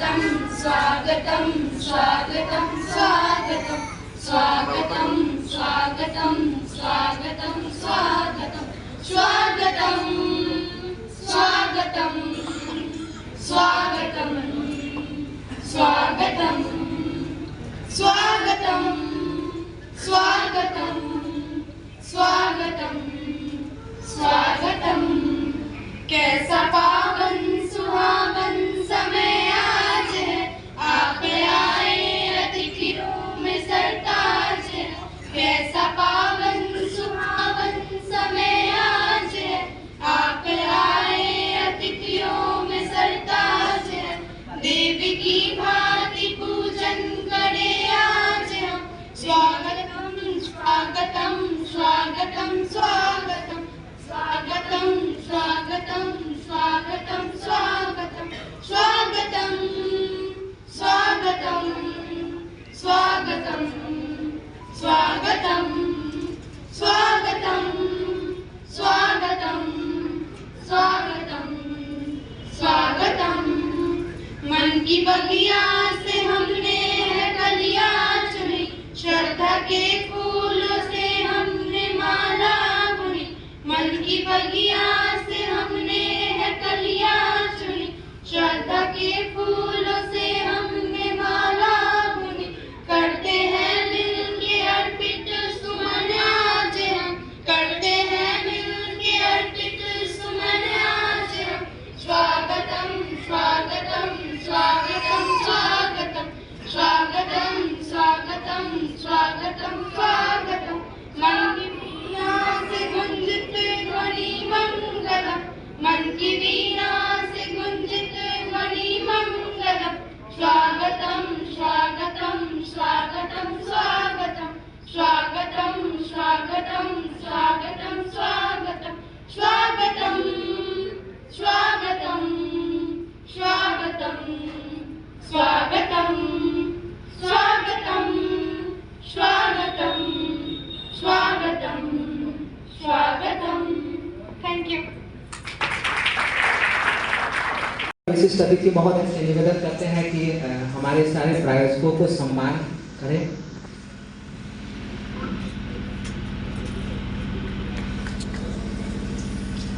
स्वागतं स्वागतं स्वागतं स्वागतं स्वागतं स्वागतं स्वागतं स्वागतं स्वागतं स्वागतं स्वागतं स्वागतं स्वागतं स्वागतं स्वागतं कैसा पावन सुहावन समय आज है, आप आए अतिथियों में सरताज है। कैसा पावन सुहावन समय आज है, आप आए अतिथियों में सरताज है। देवी की भांति पूजन करे आज हम, स्वागतम स्वागतम स्वागतम स्वागतम स्वागतम स्वागतम स्वागतम स्वागतम स्वागतम स्वागतम स्वागतम स्वागतम स्वागतम स्वागतम स्वागतम स्वागतम मन की बगिया से हमने कलियां चुनी, श्रद्धा के फूलों से हमने माला बुनी। मन की बगिया से हमने कलियां चुनी, श्रद्धा के फूलों से हमने माला बुनी। करते हैं मिलके अर्पित सुमन आज हम, करते हैं मिलके अर्पित सुमन आज हम। स्वागतम स्वागतम स्वागतम स्वागतम स्वागतम स्वागतम स्वागतम स्वागतम। मन की वीणा से गुंजित ध्वनि मंगलम, मन की वीणा से गुंजित ध्वनि मंगलम। स्वागतम स्वागतम स्वागतम स्वागतम स्वागतम स्वागतम स्वागतम स्वागतम स्वागतम स्वागतम स्वागतम स्वागतम स्वागतम स्वागतम स्वागतम स्वागतम। Thank you. विशिष्ट अतिथि महोदय से निवेदन करते हैं कि हमारे सारे प्रायोजकों को सम्मान करें।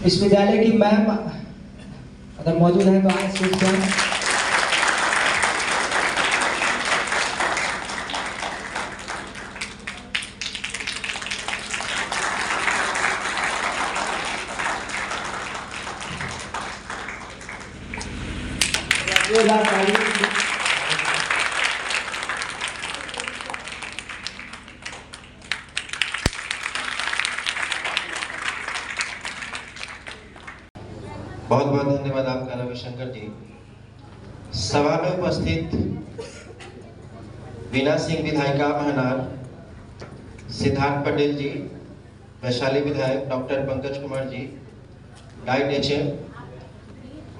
विश्वविद्यालय की मैम अगर मौजूद है तो आए स्टेज पर। बहुत बहुत धन्यवाद आपका रविशंकर जी। सभा में उपस्थित वीणा सिंह विधायिका महनार, सिद्धार्थ पटेल जी, वैशाली विधायक doctor Pankaj Kumar ji, diet HM,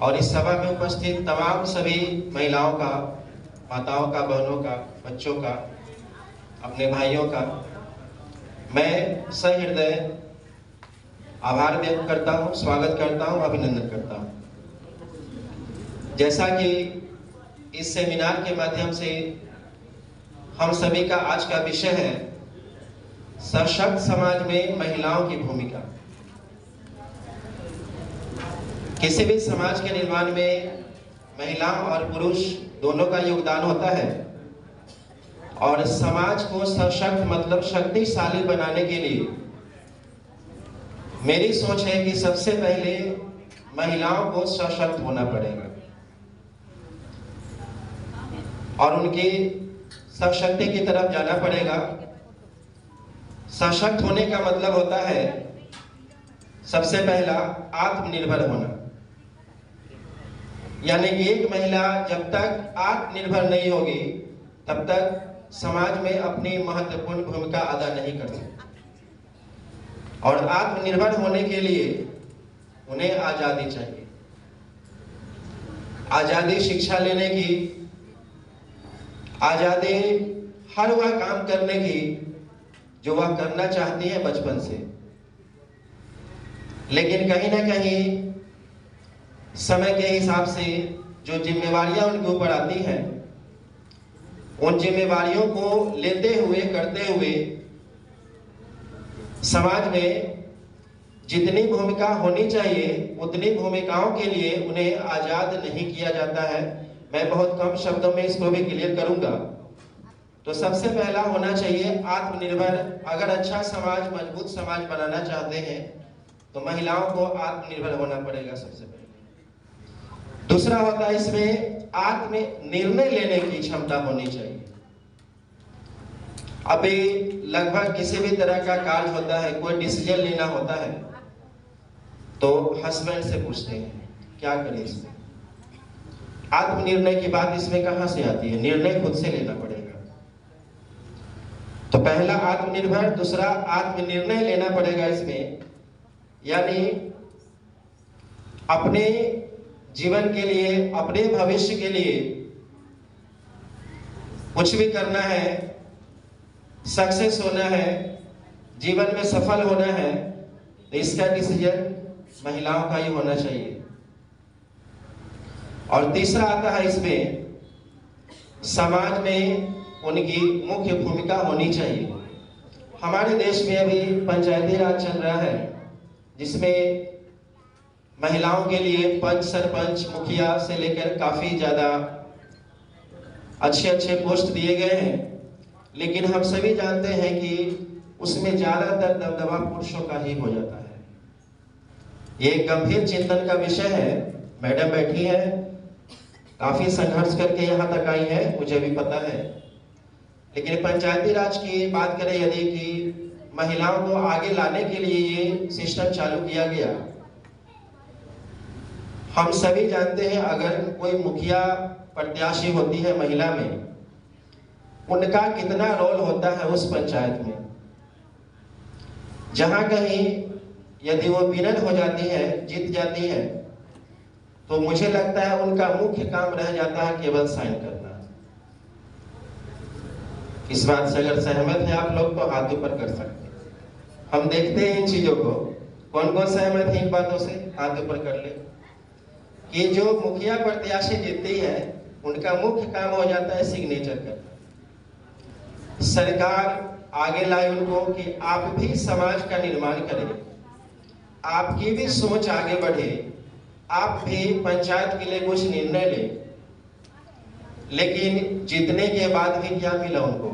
और इस सभा में उपस्थित तमाम सभी महिलाओं का, माताओं का, बहनों का, बच्चों का, अपने भाइयों का मैं सहृदय आभार व्यक्त करता हूँ, स्वागत करता हूँ, अभिनंदन करता हूँ। जैसा कि इस सेमिनार के माध्यम से हम सभी का आज का विषय है सशक्त समाज में महिलाओं की भूमिका। किसी भी समाज के निर्माण में महिलाओं और पुरुष दोनों का योगदान होता है, और समाज को सशक्त मतलब शक्तिशाली बनाने के लिए मेरी सोच है कि सबसे पहले महिलाओं को सशक्त होना पड़ेगा और उनकी सशक्ति की तरफ जाना पड़ेगा। सशक्त होने का मतलब होता है सबसे पहला आत्मनिर्भर होना, यानी कि एक महिला जब तक आत्मनिर्भर नहीं होगी तब तक समाज में अपनी महत्वपूर्ण भूमिका अदा नहीं कर सकती। और आत्मनिर्भर होने के लिए उन्हें आजादी चाहिए, आजादी शिक्षा लेने की, आजादी हर वह काम करने की जो वह करना चाहती है बचपन से। लेकिन कहीं ना कहीं समय के हिसाब से जो जिम्मेवारियां उनके ऊपर आती हैं, उन जिम्मेवारियों को लेते हुए करते हुए समाज में जितनी भूमिका होनी चाहिए उतनी भूमिकाओं के लिए उन्हें आजाद नहीं किया जाता है। मैं बहुत कम शब्दों में इसको भी क्लियर करूंगा। तो सबसे पहला होना चाहिए आत्मनिर्भर। अगर अच्छा समाज, मजबूत समाज बनाना चाहते हैं तो महिलाओं को आत्मनिर्भर होना पड़ेगा सबसे पहले। दूसरा होता है इसमें आत्म निर्णय लेने की क्षमता होनी चाहिए। अभी लगभग किसी भी तरह का कार्य होता है, कोई डिसीजन लेना होता है तो हस्बैंड से पूछते हैं क्या करें इसमें। आत्मनिर्णय की बात इसमें कहां से आती है? निर्णय खुद से लेना पड़ेगा। तो पहला आत्मनिर्भर, दूसरा आत्मनिर्णय लेना पड़ेगा इसमें, यानी अपने जीवन के लिए, अपने भविष्य के लिए कुछ भी करना है, सक्सेस होना है, जीवन में सफल होना है, तो इसका डिसीजन महिलाओं का ही होना चाहिए। और तीसरा आता है इसमें समाज में उनकी मुख्य भूमिका होनी चाहिए। हमारे देश में अभी पंचायती राज चल रहा है जिसमें महिलाओं के लिए पंच, सरपंच, मुखिया से लेकर काफी ज्यादा अच्छे अच्छे पोस्ट दिए गए हैं, लेकिन हम सभी जानते हैं कि उसमें ज्यादातर दबदबा पुरुषों का ही हो जाता है। ये एक गंभीर चिंतन का विषय है। मैडम बैठी है, काफी संघर्ष करके यहाँ तक आई है, मुझे भी पता है। लेकिन पंचायती राज की बात करें यदि, कि महिलाओं को आगे लाने के लिए ये सिस्टम चालू किया गया, हम सभी जानते हैं अगर कोई मुखिया प्रत्याशी होती है महिला में, उनका कितना रोल होता है उस पंचायत में। जहां कहीं यदि वो विनर हो जाती है, जीत जाती है, तो मुझे लगता है उनका मुख्य काम रह जाता है केवल साइन करना। इस बात से अगर सहमत है आप लोग तो हाथ ऊपर कर सकते हैं। हम देखते हैं इन चीजों को, कौन कौन सहमत है इन बातों से, हाथ ऊपर कर ले। कि जो मुखिया प्रत्याशी जीतती है उनका मुख्य काम हो जाता है सिग्नेचर करना। सरकार आगे लाए उनको कि आप भी समाज का निर्माण करें, आपकी भी सोच आगे बढ़े, आप भी पंचायत के लिए कुछ निर्णय लें। लेकिन जीतने के बाद भी क्या मिला उनको?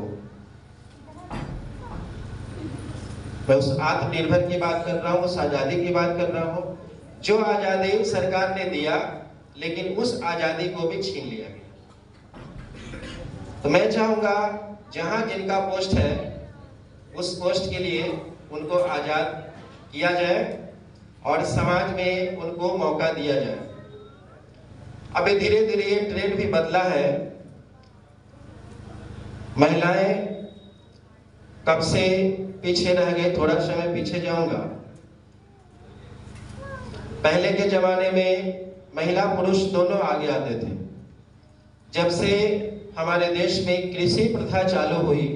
मैं उस आत्मनिर्भर की बात कर रहा हूँ, उस आजादी की बात कर रहा हूँ जो आजादी सरकार ने दिया, लेकिन उस आजादी को भी छीन लिया गया। तो मैं चाहूंगा जहां जिनका पोस्ट है उस पोस्ट के लिए उनको आजाद किया जाए और समाज में उनको मौका दिया जाए। अभी धीरे धीरे ये ट्रेंड भी बदला है। महिलाएं कब से पीछे रह गए, थोड़ा समय पीछे जाऊंगा। पहले के जमाने में महिला पुरुष दोनों आगे आते थे। जब से हमारे देश में कृषि प्रथा चालू हुई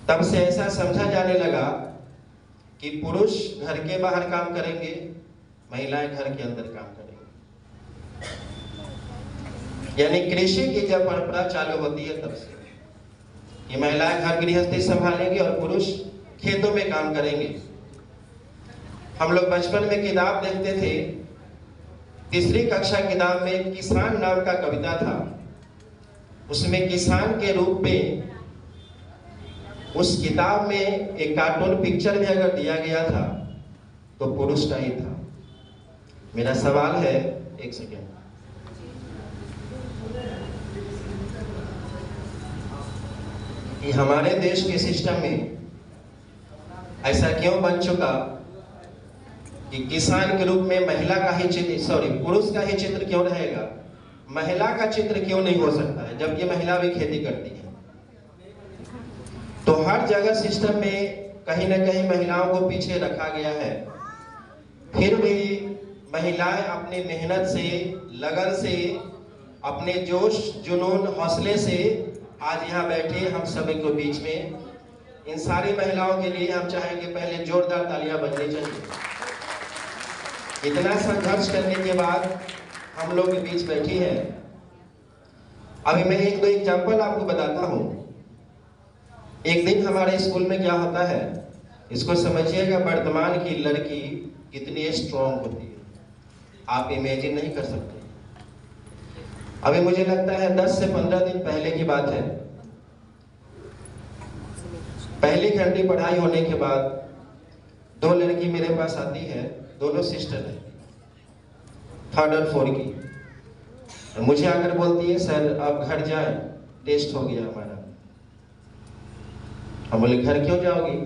तब से ऐसा समझा जाने लगा कि पुरुष घर के बाहर काम करेंगे, महिलाएं घर के अंदर काम करेंगी। यानी कृषि की जब परंपरा चालू होती है तब से कि महिलाएं घर गृहस्थी संभालेंगी और पुरुष खेतों में काम करेंगे। हम लोग बचपन में किताब देखते थे, तीसरी कक्षा किताब में किसान नाम का कविता था। उसमें किसान के रूप में उस किताब में एक कार्टून पिक्चर भी अगर दिया गया था तो पुरुष का ही था। मेरा सवाल है, एक सेकेंड, कि हमारे देश के सिस्टम में ऐसा क्यों बन चुका कि किसान के रूप में महिला का ही चित्र, पुरुष का ही चित्र क्यों रहेगा, महिला का चित्र क्यों नहीं हो सकता है, जबकि महिला भी खेती करती है। तो हर जगह सिस्टम में कहीं ना कहीं महिलाओं को पीछे रखा गया है। फिर भी महिलाएं अपनी मेहनत से, लगन से, अपने जोश, जुनून, हौसले से आज यहाँ बैठे हम सभी के बीच में। इन सारी महिलाओं के लिए हम चाहेंगे पहले जोरदार तालियां बजनी चाहिए। इतना संघर्ष करने के बाद हम लोग के बीच बैठी हैं। अभी मैं एक दो एग्जाम्पल आपको बताता हूँ। एक दिन हमारे स्कूल में क्या होता है, इसको समझिएगा, वर्तमान की लड़की कितनी स्ट्रॉन्ग होती है, आप इमेजिन नहीं कर सकते। अभी मुझे लगता है 10 से 15 दिन पहले की बात है। पहली घंटी पढ़ाई होने के बाद दो लड़की मेरे पास आती है, दोनों सिस्टर है, 3rd और 4th की। मुझे आकर बोलती है, सर आप घर जाएं, टेस्ट हो गया हमारा। हम बोले घर क्यों जाओगी?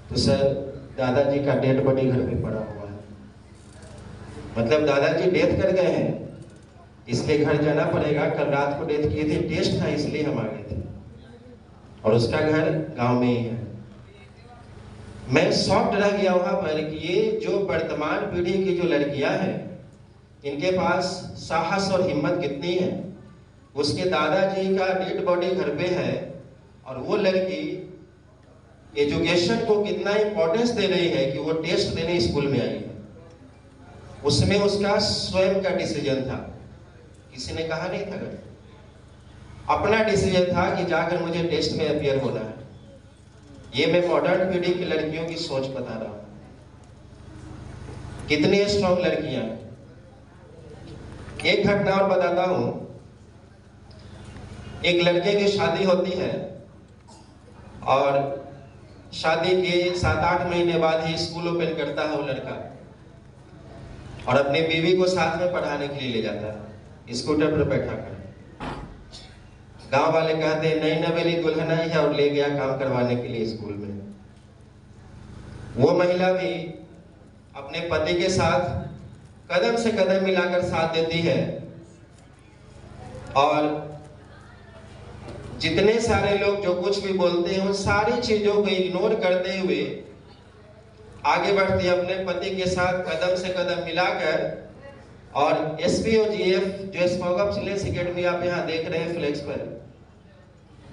तो सर दादाजी का डेड बॉडी घर पे पड़ा हुआ है। मतलब दादाजी डेथ कर गए हैं, इसलिए घर जाना पड़ेगा। कल रात को डेथ किए थे, टेस्ट था इसलिए हम आ गए थे, और उसका घर गांव में ही है। मैं शॉक्ड रह गया वहां पर कि ये जो वर्तमान पीढ़ी की जो लड़कियां हैं, इनके पास साहस और हिम्मत कितनी है। उसके दादाजी का डेड बॉडी घर पे है, और वो लड़की एजुकेशन को कितना इंपॉर्टेंस दे रही है कि वो टेस्ट देने स्कूल में आई है। उसमें उसका स्वयं का डिसीजन था, किसी ने कहा नहीं था। अपना डिसीजन था कि जाकर मुझे टेस्ट में अपियर होना है। ये मैं मॉडर्न पीढ़ी की लड़कियों की सोच बता रहा हूं, कितनी स्ट्रॉन्ग लड़कियां हैं। एक घटना और बताता हूं। एक लड़के की शादी होती है, और शादी के 7-8 महीने बाद ही स्कूल ओपन करता है वो लड़का, और अपनी बीवी को साथ में पढ़ाने के लिए ले जाता है, स्कूटर पर बैठा कर। गांव वाले कहते हैं नई नवेली दुल्हन आई है, और ले गया काम करवाने के लिए स्कूल में। वो महिला भी अपने पति के साथ कदम से कदम मिलाकर साथ देती है, और जितने सारे लोग जो कुछ भी बोलते हैं उन सारी चीजों को इग्नोर करते हुए आगे बढ़ती है अपने पति के साथ कदम से कदम मिलाकर। और SPOGF जो स्मोक ऑफ चिल्ड्रंस एकेडमी आप यहाँ देख रहे हैं फ्लेक्स पर,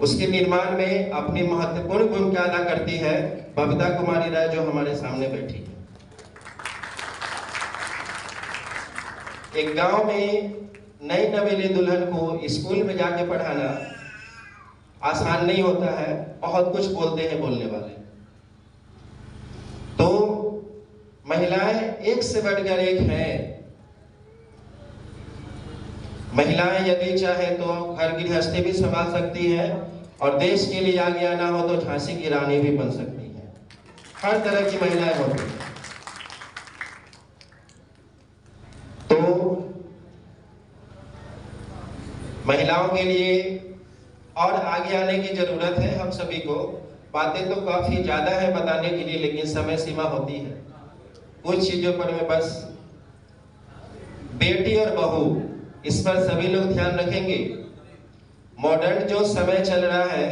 उसके निर्माण में अपनी महत्वपूर्ण भूमिका अदा करती है बबीता कुमारी राय, जो हमारे सामने बैठी है। एक गांव में नई नवेली दुल्हन को स्कूल में जाके पढ़ाना आसान नहीं होता है, बहुत कुछ बोलते हैं बोलने वाले। तो महिलाएं एक से बढ़कर एक हैं। महिलाएं यदि चाहे तो घर गृहस्थी भी संभाल सकती है, और देश के लिए आगे आना हो तो झांसी की रानी भी बन सकती है। हर तरह की महिलाएं होती हैं। तो महिलाओं के लिए और आगे आने की जरूरत है हम सभी को। बातें तो काफी ज्यादा है बताने के लिए, लेकिन समय सीमा होती है। कुछ चीजों पर मैं बस, बेटी और बहू, इस पर सभी लोग ध्यान रखेंगे। मॉडर्न जो समय चल रहा है,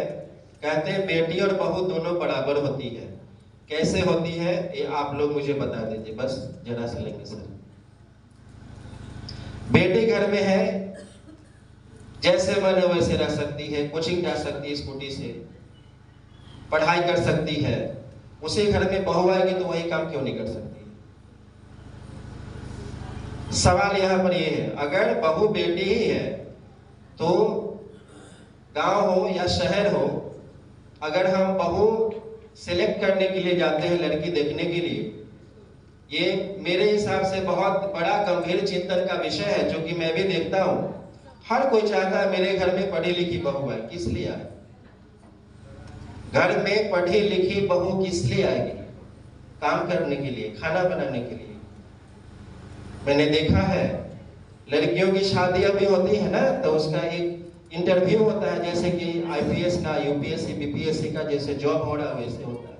कहते हैं बेटी और बहू दोनों बराबर होती है। कैसे होती है ये आप लोग मुझे बता दीजिए, बस जरा सा लेंगे सर। बेटी घर में है, जैसे मन वैसे रह सकती है, कोचिंग जा सकती है, स्कूटी से पढ़ाई कर सकती है। उसी घर में बहू आएगी तो वही काम क्यों नहीं कर सकती? सवाल यहाँ पर ये है, अगर बहू बेटी ही है तो गांव हो या शहर हो, अगर हम बहू सिलेक्ट करने के लिए जाते हैं, लड़की देखने के लिए, ये मेरे हिसाब से बहुत बड़ा गंभीर चिंतन का विषय है, जो कि मैं भी देखता हूँ। हर कोई चाहता है मेरे घर में पढ़ी लिखी बहू आए। किस लिए आए? घर में पढ़ी लिखी बहू किस लिए आएगी? काम करने के लिए, खाना बनाने के लिए। मैंने देखा है लड़कियों की शादी अभी होती है ना, तो उसका एक इंटरव्यू होता है, जैसे कि IPS का, UPSC BPSC का जैसे जॉब हो रहा है वैसे होता है।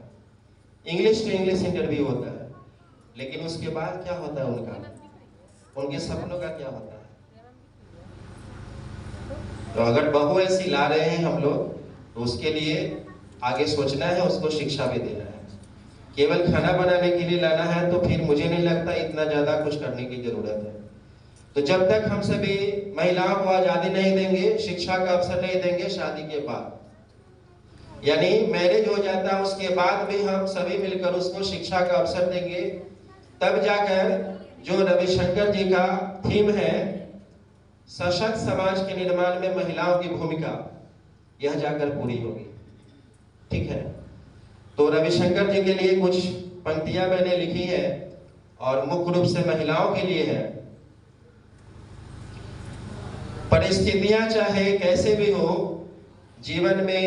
इंग्लिश टू इंग्लिश इंटरव्यू होता है, लेकिन उसके बाद क्या होता है उनके सपनों का क्या होता है? तो अगर बहू ऐसी ला रहे हैं हम लोग, तो उसके लिए आगे सोचना है, उसको शिक्षा भी देना है। केवल खाना बनाने के लिए लाना है तो फिर मुझे नहीं लगता इतना ज्यादा कुछ करने की जरूरत है। तो जब तक हम सभी महिलाओं को आजादी नहीं देंगे, शिक्षा का अवसर नहीं देंगे, शादी के बाद यानी मैरिज हो जाता है उसके बाद भी हम सभी मिलकर उसको शिक्षा का अवसर देंगे, तब जाकर जो रविशंकर जी का थीम है सशक्त समाज के निर्माण में महिलाओं की भूमिका, यह जाकर पूरी होगी। ठीक है, तो रविशंकर जी के लिए कुछ पंक्तियां मैंने लिखी है और मुख्य रूप से महिलाओं के लिए है। परिस्थितियां चाहे कैसे भी हो, जीवन में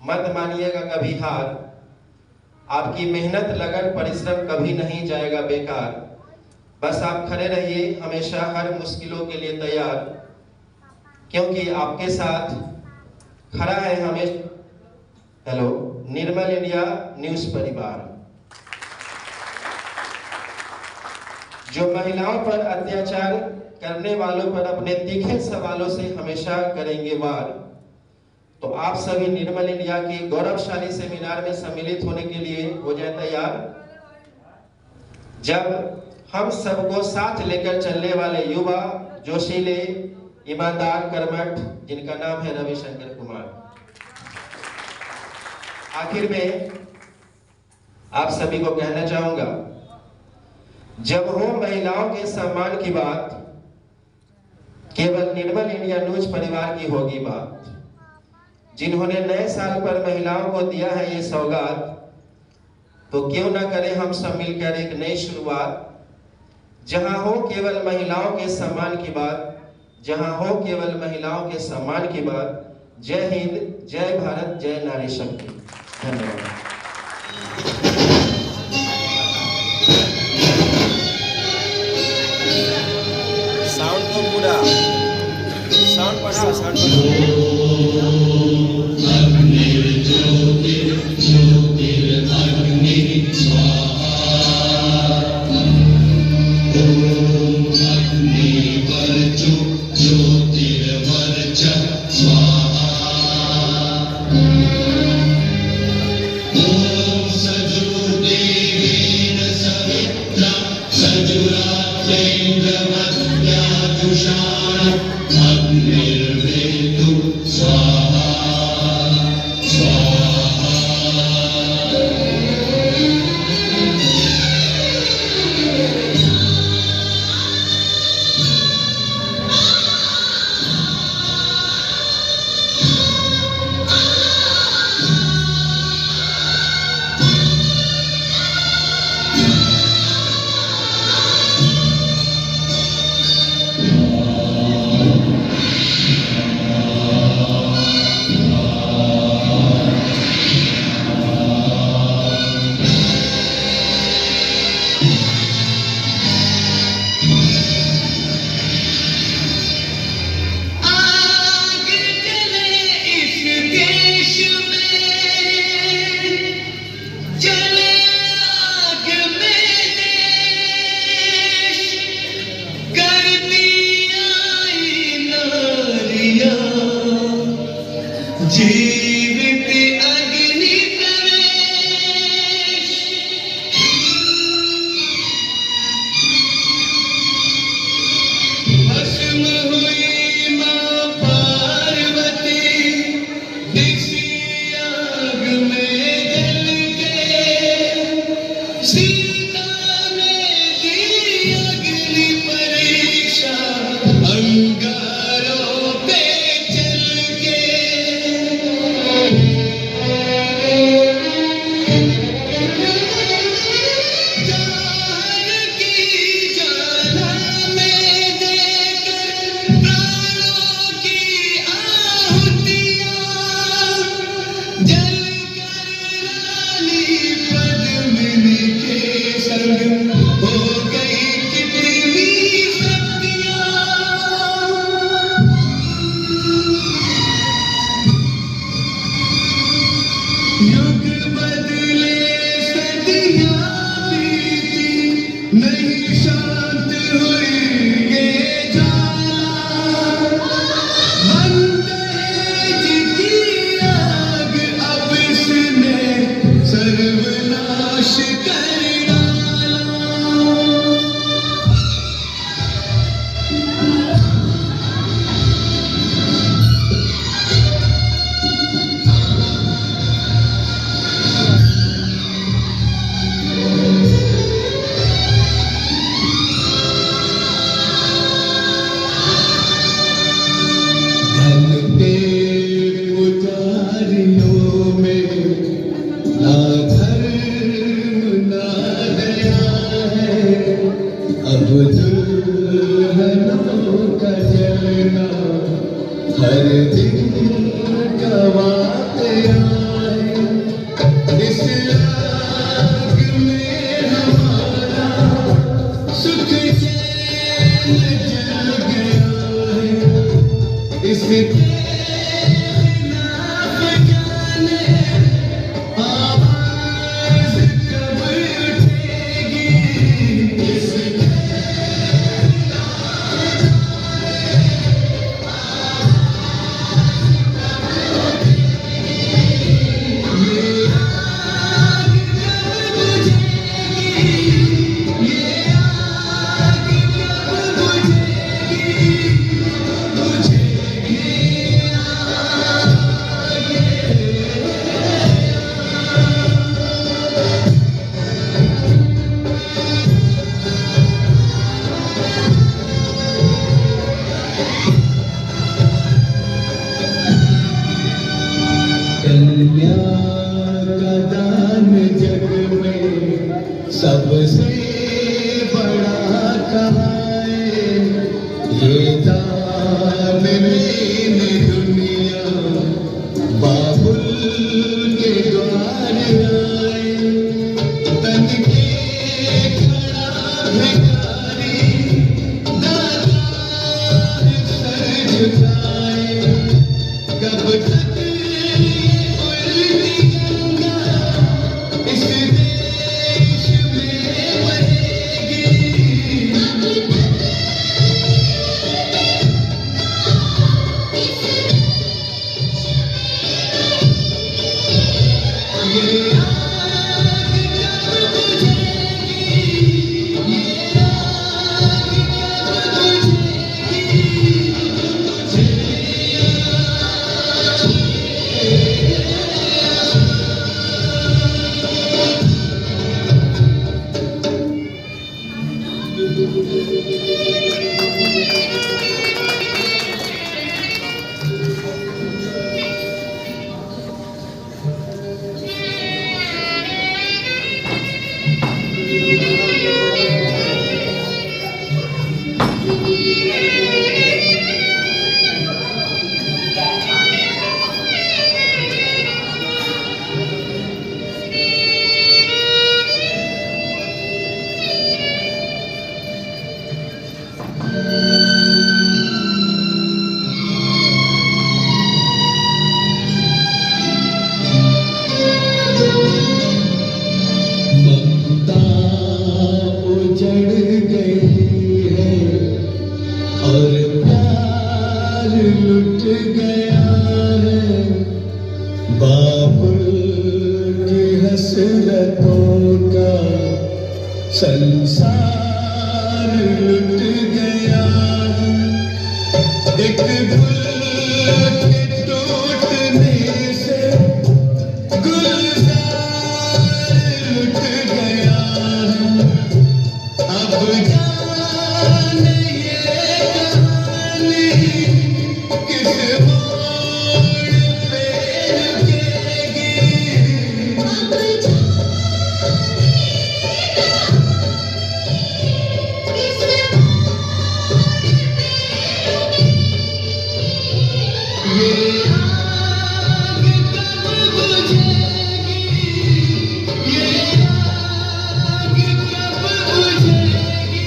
मत मानिएगा कभी हार। आपकी मेहनत लगन परिश्रम कभी नहीं जाएगा बेकार। बस आप खड़े रहिए हमेशा हर मुश्किलों के लिए तैयार, क्योंकि आपके साथ खड़ा है हमेशा निर्मल इंडिया न्यूज परिवार, जो महिलाओं पर अत्याचार करने वालों पर अपने तीखे सवालों से हमेशा करेंगे वार। तो आप सभी निर्मल इंडिया की गौरवशाली सेमिनार में सम्मिलित होने के लिए हो जाए तैयार। जब हम सबको साथ लेकर चलने वाले युवा, जोशीले, ईमानदार, कर्मठ, जिनका नाम है रविशंकर कुमार। आखिर में आप सभी को कहना चाहूंगा, जब हो महिलाओं के सम्मान की बात, केवल निर्मल इंडिया न्यूज परिवार की होगी बात। जिन्होंने नए साल पर महिलाओं को दिया है ये सौगात, तो क्यों ना करें हम सब मिलकर एक नई शुरुआत। जहां हो केवल महिलाओं के सम्मान की बात, जहां हो केवल महिलाओं के सम्मान की बात। जय हिंद, जय भारत, जय नारी शक्ति। धन्यवाद। साउंड तो पूरा साउंड बढ़ाओ, साउंड बढ़ाओ। दिन गवाते आए, इस आग में हमारा सुख चैन जल गया है। इस खिलाफ जाने आवाज कब उठेगी, इस कन्या का दान जग में सबसे बड़ा कमाए, ये दान लेने दुनिया बाबुल के द्वार आए। तन के खड़ा भिखारी दातार सर झुकाए, कब तक इस देश में बहेगी, ये आग कब बुझेगी, ये आग कब ममता उजड़ गई है और प्यार लुट गया है, बाबुल की हसरतों का संसार लुट गया है। एक गुल के टूटने से गुलजार लुट गया है। अब जाने ये कहानी किस मोड़ पे रुकेगी, ये आग कब बुझेगी, ये आग कब बुझेगी,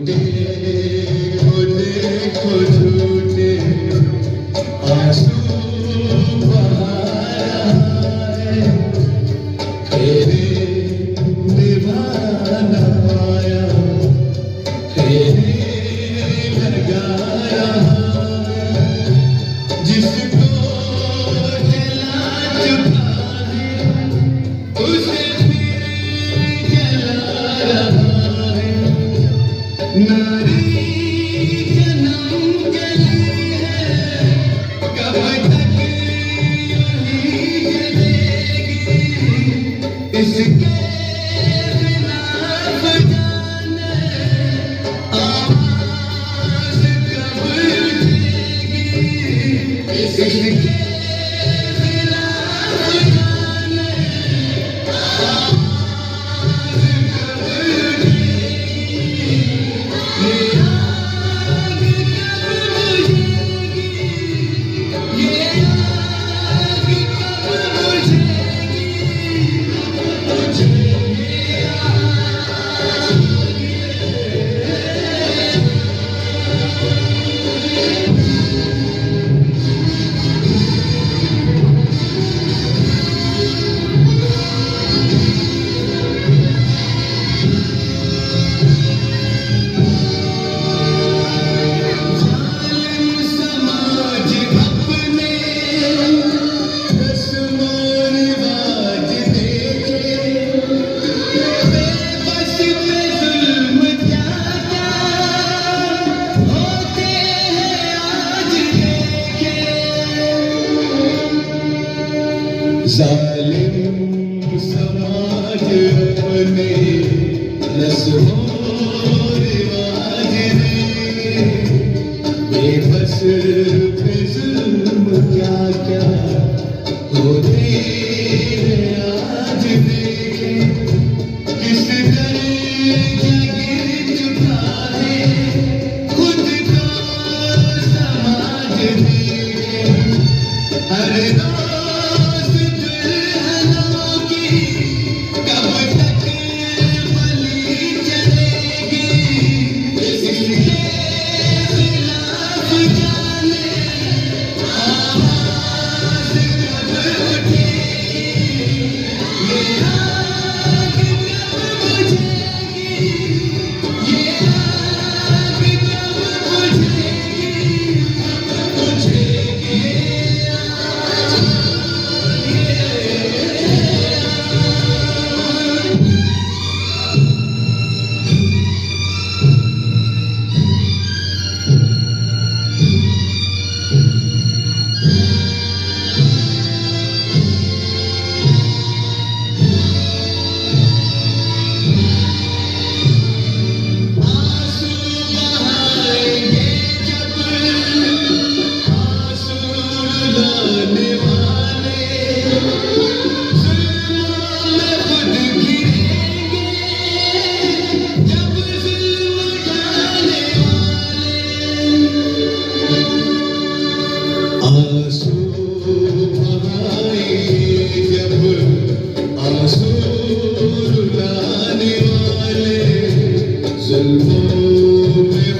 झूठे वो देखो झूठे आंसू बहाया है तेरे निभाना आया तेरे लगाया जिसको जला चुका है उसे फिर जला रहा है नारी जन्म जली है कब तक यूं ही जलेगी इसके खिलाफ जाने आवाज कब उठेगी इसके खिलाफ जाने आवाज कब उठेगी ये आग कब बुझेगी ये आग कब बुझेगी मुझे समाज अपने रस्म रिवाज देखे बेबस पे जुल्म क्या क्या होते हैं आज देखे जालिम समाज अपने रस्म रिवाज देखे बेबस पे जुल्म क्या क्या होते हैं आज देखे किस दर्जा गिर चुका है खुद को समाज देखे हर रोज दुल्हनों की कब तक बलि चलेगी इसके खिलाफ जाने आवाज कब उठेगी ये आग कब बुझेगी ये आग कब बुझेगी बुझेगी आंसू बहाएंगे जब आंसू रुलाने वाले जुल्मों में खुद गिरेंगे जब जुल्म उठाने वाले आंसू बहाएंगे जब आंसू रुलाने वाले जुल्मों में